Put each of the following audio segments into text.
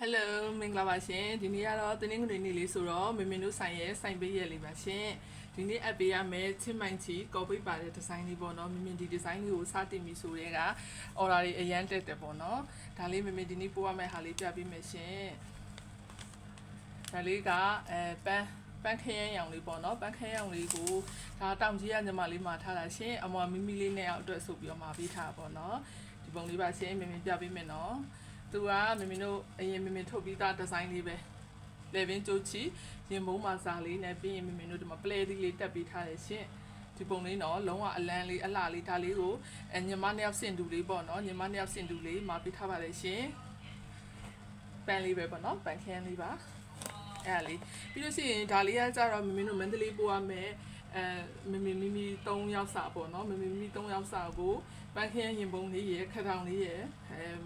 Hello မင်္ဂလာပါရှင်ဒီနေ့ကတော့တင်းငွေနေလေးဆိုတော့မင်းတို့ဆိုင်ရဲ့ဆိုင်ပေးရလေးပါရှင်ဒီနေ့အပ်ပေးရမယ်ချင်းမိုင်ချီကော်ပိတ်ပါတဲ့ဒီဇိုင်းလေးပေါ့နော်မင်းဒီဒီဇိုင်းလေးကိုစတင်ပြီဆိုတဲ့ကအော်ဒါတွေအရန်တက်တယ်ပေါ့နော်ဒါလေးမင်းဒီနေ့ပို့ရမယ့်ဟာလေးပြပေးမယ်ရှင်ဒါလေးကပန်းခရမ်းရောင်လေးပေါ့နော်ပန်းခရမ်းရောင်လေးကိုဒါတောင်ကြီးကညီမလေးမှာထားတာရှင်အမော်မိမိလေးနဲ့အောင်အတွက်ဆိုပြီးတော့မှာပေးထားပါပေါ့နော်ဒီပုံလေးပါရှင်မင်းပြပေးမယ်နော်သူကမင်းတို့အရင်မင်းထုတ်ပြီးသားဒီဇိုင်းလေးပဲလေပင်ကြိုးချီရင်ဘုံမှာစာလေးနဲ့ပြီးရင်မင်းတို့ဒီမှာပလဲသီးလေးတက်ပေးထားတယ်ရှင်ဒီပုံလေးနော်လုံးဝအလန်းလေးအလှလေးဒါလေးကိုညီမနှစ်ယောက်စင်တူလေးပေါ့နော်ညီမနှစ်ယောက်စင်တူလေးမှာပေးထားပါတယ်ရှင်ပန်းလေးပဲပေါ့နော်ပန်းခင်းလေးပါအဲ့လေးပြီးလို့ရှိရင်ဒါလေးကကြတော့မင်းတို့မန္တလေးပို့ရမယ်မမ3ယောက်စာပေါ့နော်မမ3ယောက်စာကိုပန်းခင်းရင်ပုံလေးရယ်ခထောင်လေးရယ်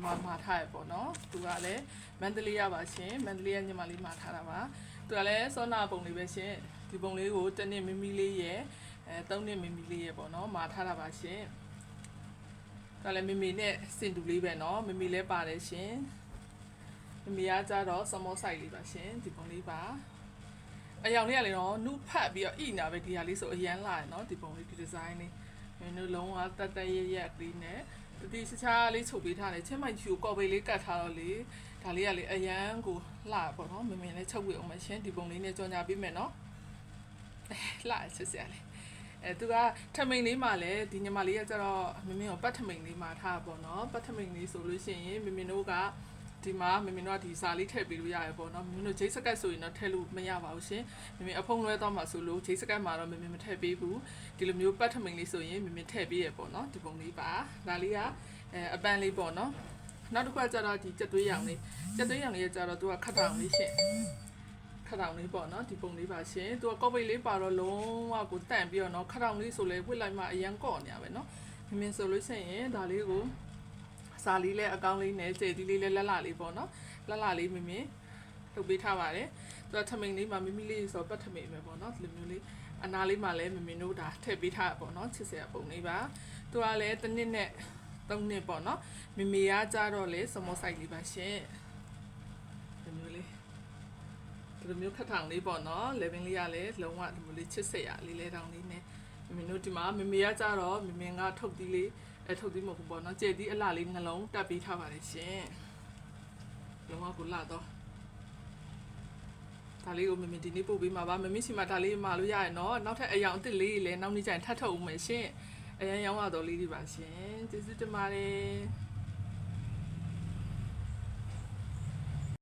မာထားရပေါ့နော်သူကလည်းမန္တလေးရပါရှင်မန္တလေးရညီမလေးမာထားတာပါသူကလည်းစောနာပုံလေးပဲရှင်ဒီပုံလေးကို1နှစ်မမလေးရယ်3နှစ်မမလေးရယ်ပေါ့နော်မာထားတာပါရှင်ဒါလည်းမနဲ့စင်တူလေးပဲနော်မလည်းပါတယ်ရှင်မကကြတော့စမောဆိုင်လေးပါရှင်ဒီပုံလေးပါအယောင်လေးကလည်းတော့နုဖတ်ပြီးတော့ဣနာပဲဒီဟာလေးဆိုအရန်လာတယ်နော်ဒီပုံလေးဒီဒီဇိုင်းလေးမင်းတို့လုံးဝတက်တက်ရရလေးနဲ့ဒီစချာလေးချုပ်ပေးထားတယ်ချင်းမိုင်ချူကော်ပေလေးကတ်ထားတော့လေဒါလေးကလေအရန်ကိုလှပေါ့နော်မင်းလည်းချုပ်ဝေအောင်မရှင်ဒီပုံလေးနဲ့ကြော်ညာပေးမယ်နော်လှချစ်စရာလေးသူကထမိန်လေးမှာလည်းဒီညီမလေးကကျတော့မင်းကိုပတ်ထမိန်လေးမှာထားပေါ့နော်ပတ်ထမိန်လေးဆိုလို့ရှိရင်မင်းတို့ကဒီမှာမင်းတို့ကဒီစာလေးထည့်ပေးလို့ရတယ်ပေါ့နော်မင်းတို့ဂျိတ်စကတ်ဆိုရင်တော့ထည့်လို့မရပါဘူးရှင်မင်းအဖုံးလွှဲတော့မှဆိုလို့ဂျိတ်စကတ်မှာတော့မင်းမထည့်ပေးဘူးဒီလိုမျိုးပတ်ထမိန်လေးဆိုရင်မင်းထည့်ပေးရပေါ့နော်ဒီပုံလေးပါဒါလေးကအပန်းလေးပေါ့နော်နောက်တစ်ခါကျတော့ဒီကြက်သွေးရောင်လေးကြက်သွေးရောင်လေးကကျတော့သူကခတ်တောင်လေးရှင်ခတ်တောင်လေးပေါ့နော်ဒီပုံလေးပါရှင်သူကကော့ပိတ်လေးပါတော့လုံးဝကိုတန့်ပြီးတော့နော်ခတ်တောင်လေးဆိုလဲဝှက်လိုက်မှအရန်ကော့နေရပဲနော်မင်းဆိုလို့ရှိရင်ဒါလေးကိုစာလေးလည်းအကောင်းလေးနဲ့ကျေတီလေးလည်းလက်လာလေးပေါ့နော်လက်လာလေးမင်းထုတ်ပေးထားပါတယ်သူကထမိန်လေးမှာမိမိလေးဆိုပတ်ထမိန်ပဲပေါ့နော်ဒီလိုမျိုးလေးအနာလေးမှာလည်းမင်းတို့ဒါထည့်ပေးထားပေါ့နော်ချစ်စရာပုံလေးပါသူကလည်းတစ်နှစ်နဲ့3နှစ်ပေါ့နော်မမေကကြတော့လေစမောဆိုင်လေးပါရှင်ဒီမျိုးလေးဒီလိုမျိုးခက်ထောင်လေးပေါ့နော်လေပင်လေးကလည်းလုံးဝဒီမျိုးလေးချစ်စရာလေးလဲတောင်လေးနဲ့မင်းတို့ဒီမှာမမေကကြတော့မင်းကထုတ်သီးလေးထုတ်သီးမဟုတ်ဘူးပေါ့နော်ကြဲသီးအလှလေးနှလုံးတက်ပေးထားပါတယ်ရှင်လုံးဝကိုလှတော့ဒါလေးကိုမင်းဒီနေ့ပို့ပေးမှာပါမင်းစီမှာဒါလေးမှာလို့ရရနော်နောက်ထပ်အယောင်အစ်စ်လေးလည်းနောက်နေ့ကျရင်ထပ်ထုတ်ဦးမယ်ရှင်အရင်ရောင်းရတော့လေးတွေပါရှင်ကျေးဇူးတင်ပါတယ်